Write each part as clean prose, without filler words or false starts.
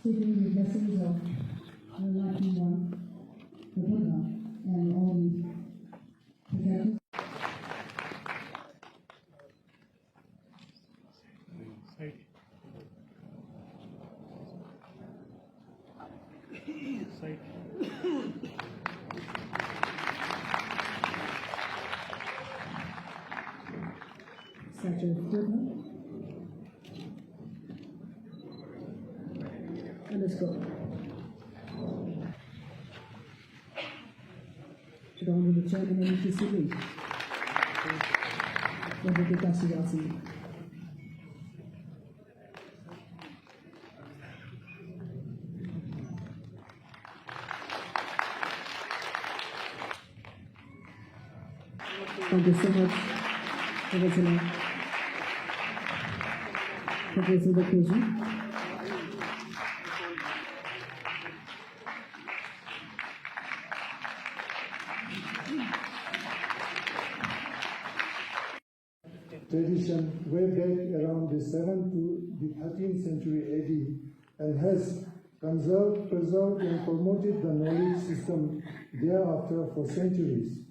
Seeking the blessings of the Enlightened One, the Buddha, and all the protectors. Statue of Buddha. And let's go. To the Honorable Chairman of the City, Honorable Kasiyasi. Thank you so much, Professor. Professor Bakuji. Tradition way back around the 7th to the 13th century AD and has conserved, preserved and promoted the knowledge system thereafter for centuries.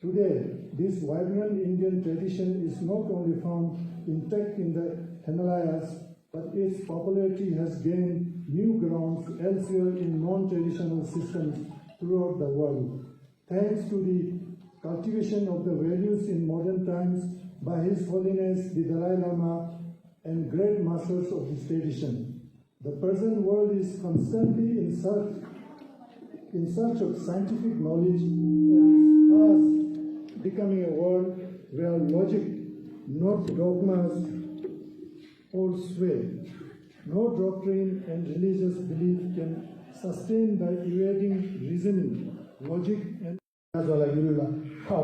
Today, this vibrant Indian tradition is not only found intact in the Himalayas, but its popularity has gained new grounds elsewhere in non-traditional systems throughout the world. Thanks to the cultivation of the values in modern times by His Holiness the Dalai Lama and great masters of this tradition. The present world is constantly in search of scientific knowledge and is fast becoming a world where logic, not dogmas, holds sway. No doctrine and religious belief can sustain by evading reasoning, logic and how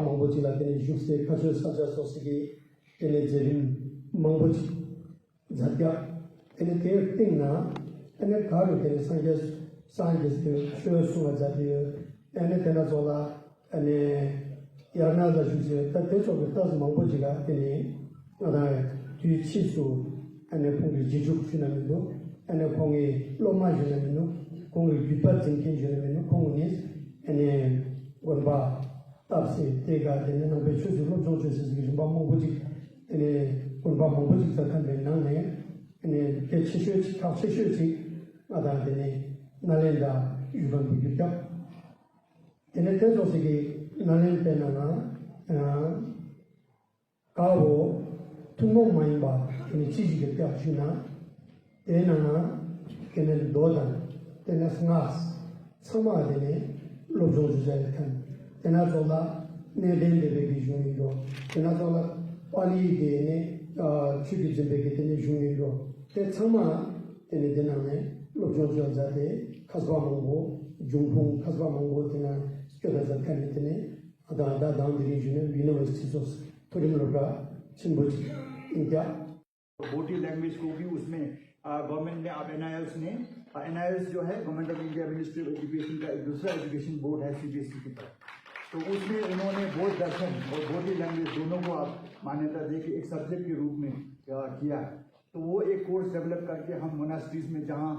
Mamboji like any Juste, Kaja Saja Sosiki, any Jerim, Mamboji, Zatka, any care thing now, and a car of any scientist, sure Sumazati, any Tenazola, and a Yarnada Juse, that takes of the thousand Mambojiga, any other Chisu, and a Pongi Jiju Finamino, and a Pongi Loma Junamino, Pongi Bipatin Kinjamino, Ponginis, and a Gonba. Tapsi, Tega, the number of chooses, not chooses, Bamboji, and a Bamboji can Nane, and a Cheshire, Cheshire, other than a Nalenda, you can pick it up. And a test of the Nalentana, Kao, to no mind bar, and a cheesy Piachina, Enana, and a Dodan, then a Snas, Samadine, Lobos can. Tenazola, Neden de Baby Junior, Tenazola, Pali de Chibis and Begate Junior, Tetsama, and the Dename, Lojojo Zade, Kasbamongo, Jumpung, Kasbamongo, Tena, Skyotas and Kanitene, Adanda down the region, universities, Torimura, Chimbuchi, India. बोटी language को भी उसमें government ने अब एनआईएल्स ने एनआईएल्स जो है government of India ministry of education का एक दूसरा एजुकेशन बोर्ड है सीबीएसई की तरफ, तो उसमें उन्होंने बौद्ध दर्शन और बोटी लैंग्वेज दोनों को आप मान्यता दे के एक सब्जेक्ट के रूप में किया है। तो वो एक कोर्स डेवलप करके हम मोनास्ट्रीज में जहाँ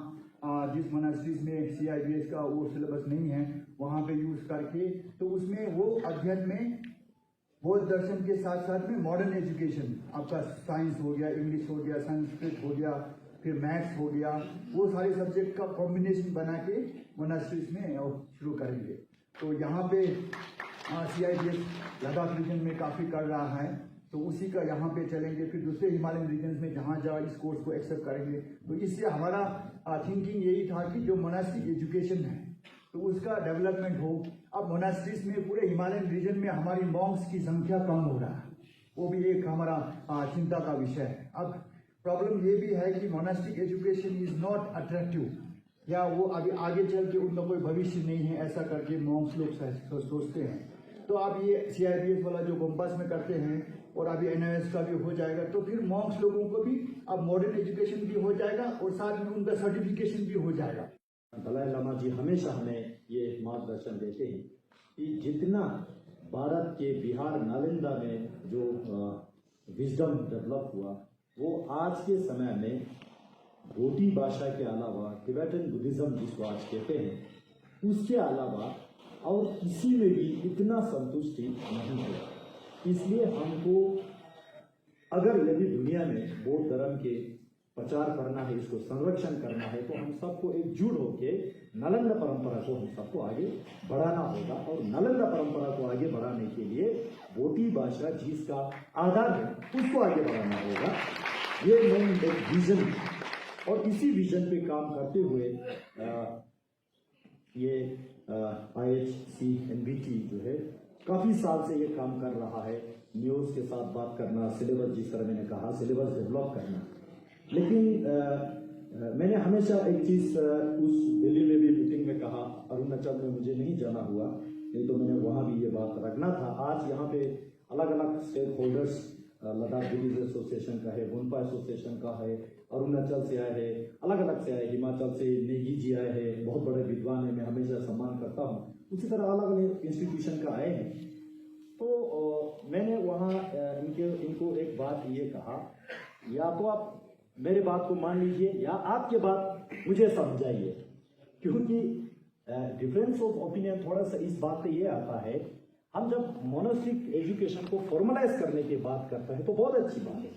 जिस मोनास्ट्रीज में CIBS का वो सिलेबस नहीं है वहाँ पे यूज करके, तो उसमें वो अध्ययन में बौद्ध दर्शन के साथ साथ में मॉडर्न एजुकेशन, आपका साइंस हो गया, इंग्लिश हो गया, संस्कृत हो गया, फिर मैथ्स हो गया, वो सारे सब्जेक्ट का कॉम्बिनेशन बना के मोनास्ट्रीज में शुरू करेंगे। तो यहाँ पे CIBS लद्दाख रीजन में काफ़ी कर रहा है, तो उसी का यहाँ पे चलेंगे। फिर दूसरे हिमालयन रीजन में जहाँ जहाँ इस कोर्स को एक्सेप्ट करेंगे। तो इससे हमारा थिंकिंग यही था कि जो मोनास्टिक एजुकेशन है तो उसका डेवलपमेंट हो। अब मोनास्ट्रीज में पूरे हिमालयन रीजन में हमारी मॉन्क्स की संख्या कम हो रहा है, वो भी एक हमारा चिंता का विषय है। अब प्रॉब्लम ये भी है कि monastic education is not attractive, या वो अभी आगे चल के उनका कोई भविष्य नहीं है, ऐसा करके मॉन्क्स लोग सोचते हैं। तो आप ये CIBS वाला जो कंपास में करते हैं और अभी NIS का भी हो जाएगा, तो फिर मॉन्क्स लोगों को भी अब मॉडर्न एजुकेशन भी हो जाएगा और साथ में उनका सर्टिफिकेशन भी हो जाएगा। दलाई लामा जी हमेशा हमें ये मार्गदर्शन देते हैं कि जितना भारत के बिहार नालंदा में जो विजडम डेवलप हुआ वो आज के समय में बोटी भाषा के अलावा टिबेटन बुद्धिज्म जिसको आज कहते हैं उसके अलावा और किसी में भी इतना संतुष्टि नहीं है। इसलिए हमको अगर यदि दुनिया में बौद्ध धर्म के प्रचार करना है, इसको संरक्षण करना है, तो हम सबको एकजुट होकर नालंदा परंपरा को हम सबको आगे बढ़ाना होगा। और नालंदा परंपरा को आगे बढ़ाने के लिए बोटी भाषा जिसका आधार है उसको आगे बढ़ाना होगा। ये मेन एक विजन, और इसी विजन पे काम करते हुए ये IHCNBT जो है काफी साल से ये काम कर रहा है। न्यूज़ के साथ बात करना, सिलेबस जिस तरह मैंने कहा सिलेबस डेवलप करना। लेकिन मैंने हमेशा एक चीज उस दिल्ली में भी मीटिंग में कहा, अरुणाचल में मुझे नहीं जाना हुआ, नहीं तो मैंने वहां भी ये बात रखना था। आज यहाँ पे अलग अलग stakeholders Ladakh Buddhist association का है, बुनपा एसोसिएशन का है, अरुणाचल से आए हैं, अलग अलग से आए, हिमाचल से नेगी जी आए हैं, बहुत बड़े विद्वान है, मैं हमेशा सम्मान करता हूँ। उसी तरह अलग अलग इंस्टीट्यूशन का आए हैं। तो मैंने वहाँ इनको एक बात ये कहा, या तो आप मेरे बात को मान लीजिए या आपके बात मुझे समझाइए, क्योंकि डिफरेंस ऑफ ओपिनियन थोड़ा सा इस बात पे ये आता है। हम जब मोनास्टिक एजुकेशन को फॉर्मलाइज करने की बात करते हैं तो बहुत अच्छी बात है,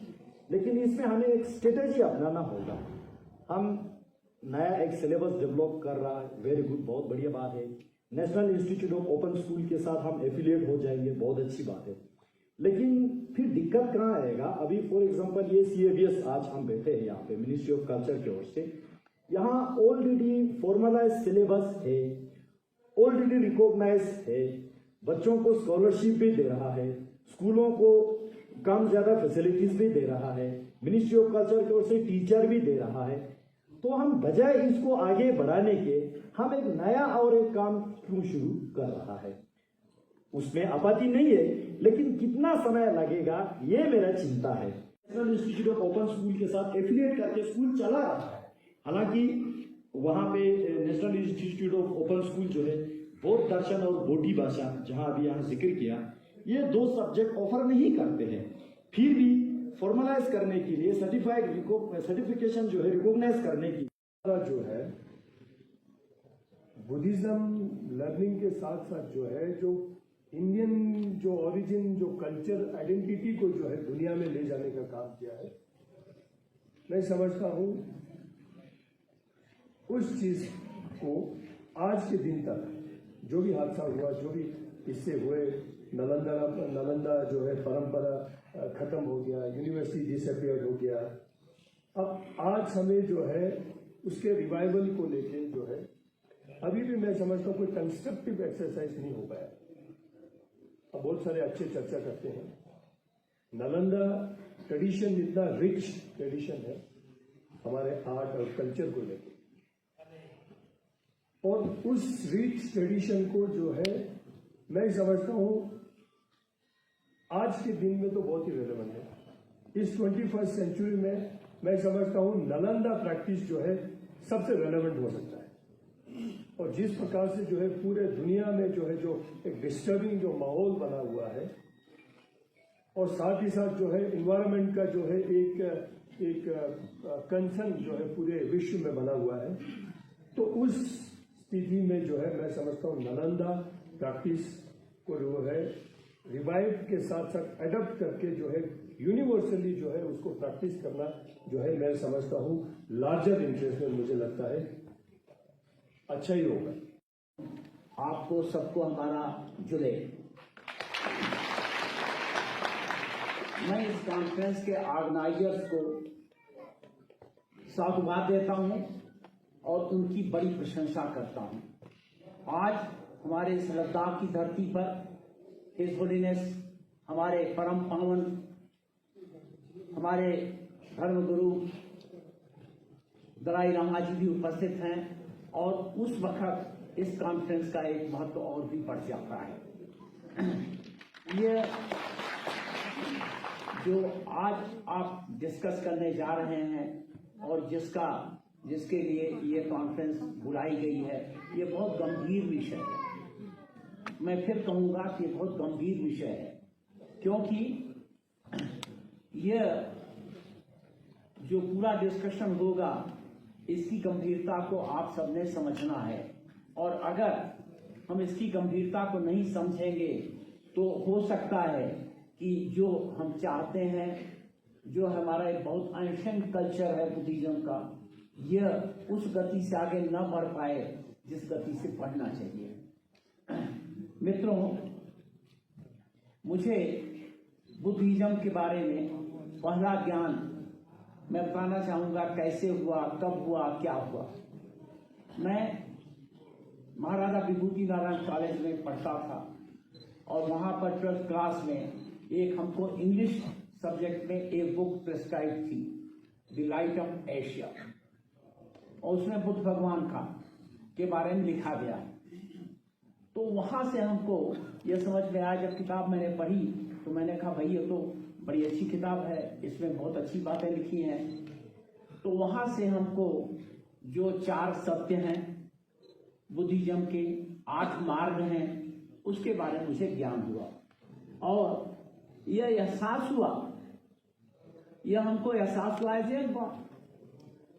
लेकिन इसमें हमें एक स्ट्रेटेजी अपनाना होगा। हम नया एक सिलेबस डेवलप कर रहा है, वेरी गुड, बहुत बढ़िया बात है। National institute of open school के साथ हम एफिलिएट हो जाएंगे, बहुत अच्छी बात है। लेकिन फिर दिक्कत कहाँ आएगा? अभी फॉर एग्जांपल ये CABS आज हम बैठे हैं यहाँ पे मिनिस्ट्री ऑफ कल्चर की ओर से, यहाँ ऑलरेडी फॉर्मलाइज सिलेबस है, ऑलरेडी रिकॉग्नाइज है, बच्चों को स्कॉलरशिप भी दे रहा है, स्कूलों को कम ज्यादा फैसिलिटीज भी दे रहा है, मिनिस्ट्री ऑफ कल्चर की ओर से टीचर भी दे रहा है। तो हम बजाय इसको आगे बढ़ाने के हम एक नया और एक काम क्यों शुरू कर रहा है? उसमें आपत्ति नहीं है, लेकिन कितना समय लगेगा ये मेरा चिंता है। National institute of open school के साथ एफिलिएट करके स्कूल चला रहा है, हालांकि वहां पे national institute of open school जो है बौद्ध दर्शन और बोटी भाषा, जहां अभी यहाँ जिक्र किया, ये 2 सब्जेक्ट ऑफर नहीं करते हैं। फिर भी फॉर्मलाइज करने के लिए सर्टिफिकेशन जो है रिकॉग्नाइज करने की जो है बुद्धिज्म लर्निंग के साथ साथ जो है जो इंडियन जो ओरिजिन जो कल्चर आइडेंटिटी को जो है दुनिया में ले जाने का काम किया है। मैं समझता हूं उस चीज को आज के दिन तक जो भी हादसा हुआ, जो भी इससे हुए, नालंदा जो है परंपरा खत्म हो गया, यूनिवर्सिटी डिसअपियर हो गया। अब आज हमें जो है उसके रिवाइवल को लेके जो है अभी भी मैं समझता हूँ कोई कंस्ट्रक्टिव एक्सरसाइज नहीं हो पाया। अब बहुत सारे अच्छे चर्चा करते हैं। नालंदा ट्रेडिशन इतना रिच ट्रेडिशन है हमारे आर्ट और कल्चर को लेकर, और उस रिच ट्रेडिशन को जो है मैं समझता हूं आज के दिन में तो बहुत ही रेलेवेंट है। इस 21st सेंचुरी में मैं समझता हूं नालंदा प्रैक्टिस जो है सबसे रेलेवेंट हो सकता है। और जिस प्रकार से जो है पूरे दुनिया में जो है जो एक डिस्टर्बिंग जो माहौल बना हुआ है, और साथ ही साथ जो है इन्वायरमेंट का जो है एक कंसर्न जो है पूरे विश्व में बना हुआ है, तो उस स्थिति में जो है मैं समझता हूँ नालंदा प्रैक्टिस को जो है रिवाइव के साथ साथ एडप्ट करके जो है यूनिवर्सली जो है उसको प्रैक्टिस करना जो है मैं समझता हूँ लार्जर इंटरेस्ट में मुझे लगता है अच्छा ही होगा। आपको सबको हमारा जुड़े। मैं इस कॉन्फ्रेंस के ऑर्गेनाइजर्स को साधुवाद देता हूं और उनकी बड़ी प्रशंसा करता हूं। आज हमारे इस लद्दाख की धरती पर हिज होलीनेस हमारे परम पावन हमारे धर्मगुरु दलाई लामा जी भी उपस्थित हैं, और उस वक्त इस कॉन्फ्रेंस का एक महत्व और भी बढ़ जाता है। ये जो आज आप डिस्कस करने जा रहे हैं और जिसके लिए ये कॉन्फ्रेंस बुलाई गई है, ये बहुत गंभीर विषय है। मैं फिर कहूंगा कि बहुत गंभीर विषय है, क्योंकि यह जो पूरा डिस्कशन होगा इसकी गंभीरता को आप सबने समझना है, और अगर हम इसकी गंभीरता को नहीं समझेंगे तो हो सकता है कि जो हम चाहते हैं, जो हमारा एक बहुत एंशिएंट कल्चर है बुद्धिज्म का, यह उस गति से आगे न बढ़ पाए जिस गति से बढ़ना चाहिए। मित्रों, मुझे बुद्धिज्म के बारे में पहला ज्ञान मैं बताना चाहूंगा, कैसे हुआ, कब हुआ, क्या हुआ। मैं महाराजा विभूति नारायण कॉलेज में पढ़ता था और वहां पर 12th क्लास में एक हमको इंग्लिश सब्जेक्ट में एक बुक प्रिस्क्राइब थी, द लाइट ऑफ एशिया, और उसमें बुद्ध भगवान के बारे में लिखा गया। तो वहां से हमको यह समझ में आया, जब किताब मैंने पढ़ी तो मैंने कहा भाई ये तो बड़ी अच्छी किताब है, इसमें बहुत अच्छी बातें लिखी हैं। तो वहां से हमको जो 4 सत्य हैं बुद्धिज्म के, 8 मार्ग हैं, उसके बारे में मुझे ज्ञान हुआ और यह एहसास हुआ, यह हमको एहसास हुआ है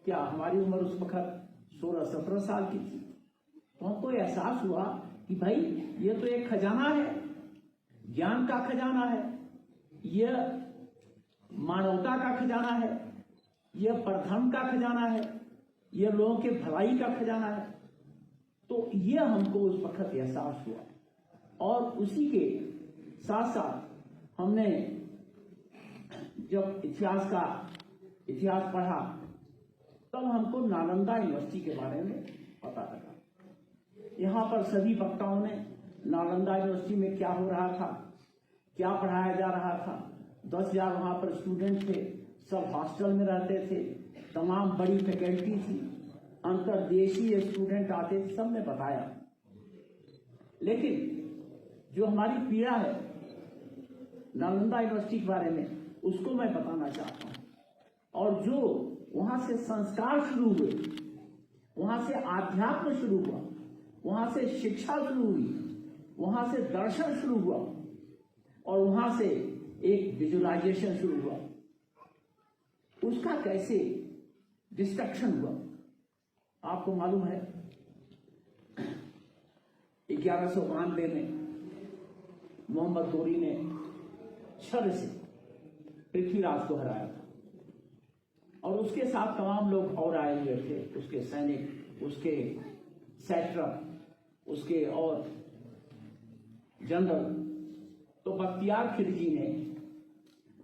क्या हमारी उम्र उस वक्त 16-17 साल की थी, तो हमको एहसास हुआ कि भाई ये तो एक खजाना है, ज्ञान का खजाना है, यह मानवता का खजाना है, यह परधर्म का खजाना है, यह लोगों के भलाई का खजाना है। तो यह हमको उस वक्त एहसास हुआ और उसी के साथ साथ हमने जब इतिहास पढ़ा तब हमको नालंदा यूनिवर्सिटी के बारे में पता लगा। यहाँ पर सभी वक्ताओं ने नालंदा यूनिवर्सिटी में क्या हो रहा था, क्या पढ़ाया जा रहा था, 10,000 वहाँ पर स्टूडेंट थे, सब हॉस्टल में रहते थे, तमाम बड़ी फैकल्टी थी, अंतर्देशीय स्टूडेंट आते थे, सब ने बताया। लेकिन जो हमारी पीड़ा है नालंदा यूनिवर्सिटी के बारे में, उसको मैं बताना चाहता हूँ। और जो वहाँ से संस्कार शुरू हुए, वहाँ से आध्यात्म शुरू हुआ, वहाँ से शिक्षा शुरू हुई, वहाँ से दर्शन शुरू हुआ और वहाँ से एक विजुअलाइजेशन शुरू हुआ, उसका कैसे डिस्ट्रक्शन हुआ आपको मालूम है। 1192 में मोहम्मद गोरी ने छल से पृथ्वीराज को हराया था और उसके साथ तमाम लोग और आए हुए थे, उसके सैनिक, उसके सैट्रप, उसके और जनरल। तो बख्तियार खिलजी ने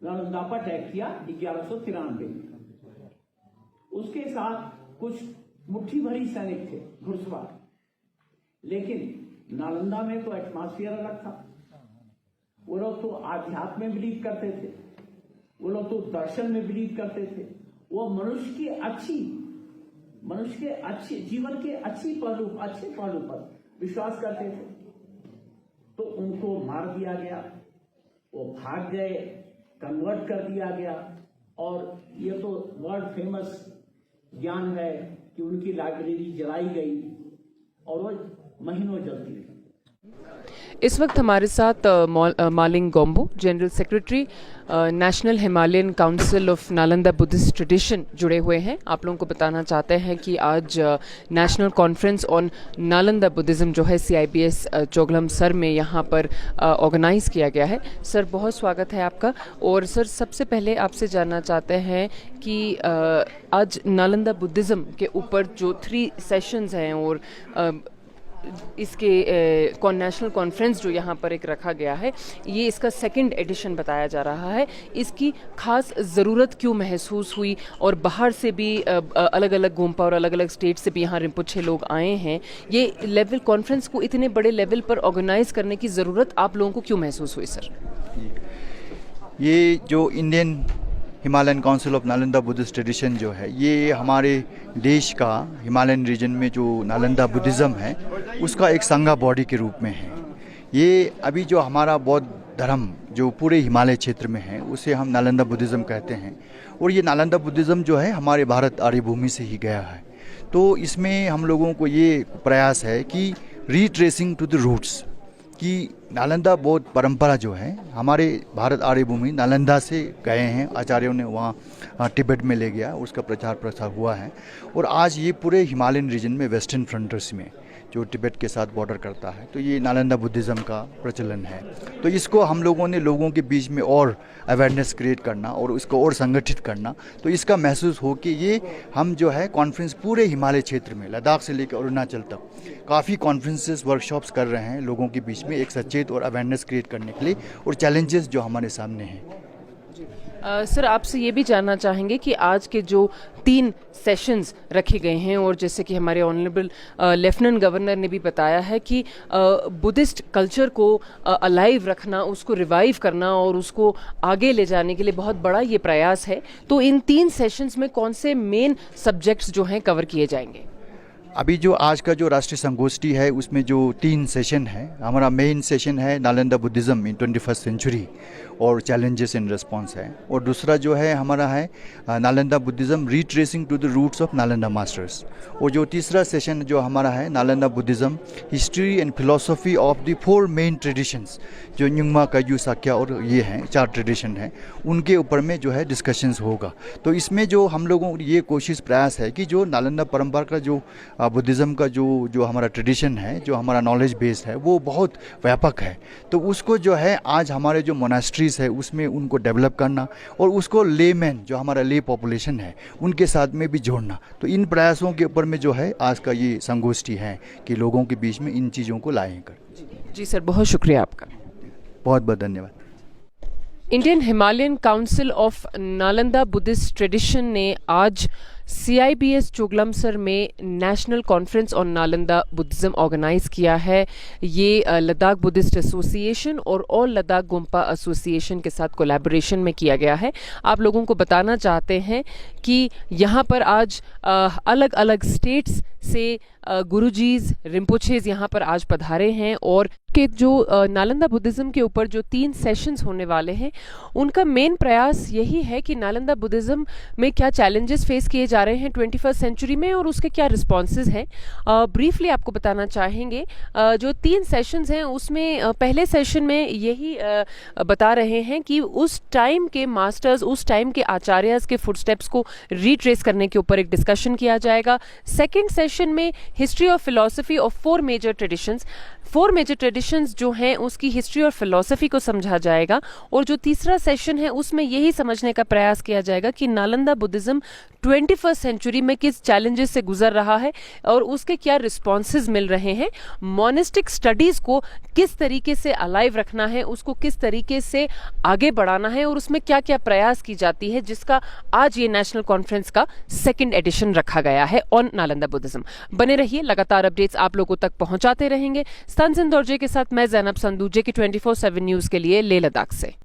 नालंदा पर अटैक किया 1193 में। उसके साथ कुछ मुट्ठी भरी सैनिक थे, घुड़सवार, लेकिन नालंदा में तो एटमॉस्फेयर अलग था। वो लोग तो आध्यात्म में बिलीव करते थे, वो लोग तो दर्शन में बिलीव करते थे, वो मनुष्य के अच्छे जीवन के अच्छे पहलू पर विश्वास करते थे। तो उनको मार दिया गया, वो भाग गए, कन्वर्ट कर दिया गया। और ये तो वर्ल्ड फेमस ज्ञान है कि उनकी लाइब्रेरी जलाई गई और वो महीनों जलती रही। इस वक्त हमारे साथ Malling Gombo, general secretary national Himalayan council of Nalanda Buddhist tradition, जुड़े हुए हैं। आप लोगों को बताना चाहते हैं कि आज national conference on Nalanda Buddhism जो है CIBS चोगलम सर में यहाँ पर ऑर्गेनाइज किया गया है। सर, बहुत स्वागत है आपका। और सर, सबसे पहले आपसे जानना चाहते हैं कि आज नालंदा बुद्धिज़्म के ऊपर जो 3 सेशंस हैं और इसके नेशनल कॉन्फ्रेंस जो यहाँ पर एक रखा गया है, ये इसका 2nd एडिशन बताया जा रहा है। इसकी खास ज़रूरत क्यों महसूस हुई और बाहर से भी अलग अलग गोम्पा और अलग अलग स्टेट से भी यहाँ रिम्पुछे लोग आए हैं, ये लेवल कॉन्फ्रेंस को इतने बड़े लेवल पर ऑर्गेनाइज करने की ज़रूरत आप लोगों को क्यों महसूस हुई सर? ये जो Indian Himalayan council of Nalanda Buddhist tradition जो है, ये हमारे देश का हिमालयन रीजन में जो नालंदा बुद्धिज़्म है उसका एक संघा बॉडी के रूप में है। ये अभी जो हमारा बौद्ध धर्म जो पूरे हिमालय क्षेत्र में है उसे हम नालंदा बुद्धिज़्म कहते हैं। और ये नालंदा बुद्धिज़्म जो है हमारे भारत आर्य भूमि से ही गया है। तो इसमें हम लोगों को ये प्रयास है कि रीट्रेसिंग टू द रूट्स, कि नालंदा बौद्ध परंपरा जो है हमारे भारत आर्य भूमि नालंदा से गए हैं, आचार्यों ने वहाँ तिब्बत में ले गया, उसका प्रचार प्रसार हुआ है। और आज ये पूरे हिमालयन रीजन में वेस्टर्न फ्रंटियर्स में जो तिब्बत के साथ बॉर्डर करता है, तो ये नालंदा बुद्धिज़्म का प्रचलन है। तो इसको हम लोगों ने लोगों के बीच में और अवेयरनेस क्रिएट करना और इसको और संगठित करना, तो इसका महसूस हो कि ये हम जो है कॉन्फ्रेंस पूरे हिमालय क्षेत्र में लद्दाख से लेकर अरुणाचल तक काफ़ी कॉन्फ्रेंसेस वर्कशॉप्स कर रहे हैं लोगों के बीच में एक सचेत और अवेयरनेस क्रिएट करने के लिए, और चैलेंजेस जो हमारे सामने हैं। सर, आपसे ये भी जानना चाहेंगे कि आज के जो 3 सेशंस रखे गए हैं, और जैसे कि हमारे ऑनरेबल लेफ्टिनेंट गवर्नर ने भी बताया है कि बुद्धिस्ट कल्चर को अलाइव रखना, उसको रिवाइव करना और उसको आगे ले जाने के लिए बहुत बड़ा ये प्रयास है। तो इन 3 सेशंस में कौन से मेन सब्जेक्ट्स जो हैं कवर किए जाएंगे? अभी जो आज का जो राष्ट्रीय संगोष्ठी है उसमें जो 3 सेशन है, हमारा मेन सेशन है Nalanda Buddhism in 21st century और चैलेंजेस इन रिस्पॉन्स है, और दूसरा जो है हमारा है Nalanda Buddhism retracing to the roots of Nalanda masters, और जो तीसरा सेशन जो हमारा है Nalanda Buddhism history and philosophy of the 4 main traditions, जो न्युंगमा, कायू, साक्या और ये हैं 4 ट्रेडिशन हैं, उनके ऊपर में जो है डिस्कशंस होगा। तो इसमें जो हम लोगों की ये कोशिश प्रयास है कि जो नालंदा परंपरा का जो बुद्धिज़्म का जो हमारा ट्रेडिशन है, जो हमारा नॉलेज बेस है, वो बहुत व्यापक है। तो उसको जो है आज हमारे जो मोनास्ट्रीज है उसमें उनको डेवलप करना और उसको लेमैन, जो हमारा ले पॉपुलेशन है, उनके साथ में भी जोड़ना। तो इन प्रयासों के ऊपर में जो है आज का ये संगोष्ठी है कि लोगों के बीच में इन चीज़ों को लाएं कर। जी सर, बहुत शुक्रिया आपका। बहुत बहुत धन्यवाद। Indian Himalayan council of Nalanda Buddhist tradition ने आज CIBS चोगलामसर में national conference on Nalanda Buddhism organise किया है। ये लद्दाख बुद्धिस्ट एसोसिएशन और ऑल लद्दाख गोम्पा एसोसिएशन के साथ कोलैबोरेशन में किया गया है। आप लोगों को बताना चाहते हैं कि यहाँ पर आज अलग अलग स्टेट्स से गुरुजीज, रिम्पोचेज यहाँ पर आज पधारे हैं, और के जो नालंदा बुद्धिज़्म के ऊपर जो 3 सेशंस होने वाले हैं उनका मेन प्रयास यही है कि नालंदा बुद्धिज़्म में क्या चैलेंजेस फेस किए जा रहे हैं 21st सेंचुरी में और उसके क्या रिस्पॉन्सेज हैं। ब्रीफली आपको बताना चाहेंगे, जो 3 सेशंस हैं उसमें पहले सेशन में यही बता रहे हैं कि उस टाइम के मास्टर्स, उस टाइम के आचार्यस के फुटस्टेप्स को रीट्रेस करने के ऊपर एक डिस्कशन किया जाएगा। सेकेंड सेशन में हिस्ट्री और philosophy of 4 major traditions, 4 major traditions जो हैं उसकी हिस्ट्री और फिलॉसफी को समझा जाएगा, और जो तीसरा सेशन है उसमें यही समझने का प्रयास किया जाएगा कि नालंदा बुद्धिज़्म 21st सेंचुरी में किस चैलेंजेस से गुजर रहा है और उसके क्या रिस्पॉन्सेज मिल रहे हैं, मोनिस्टिक स्टडीज को किस तरीके से अलाइव रखना है, उसको किस तरीके से आगे बढ़ाना है और उसमें क्या क्या प्रयास की जाती है, जिसका आज ये नेशनल कॉन्फ्रेंस का 2nd एडिशन रखा गया है ऑन नालंदा बुद्धिज़्म। बने रहिए, लगातार अपडेट्स आप लोगों तक पहुंचाते रहेंगे। तंजिन दौरजे के साथ मैं जैनब संधू, JK 24/7 न्यूज के लिए लेह लद्दाख से।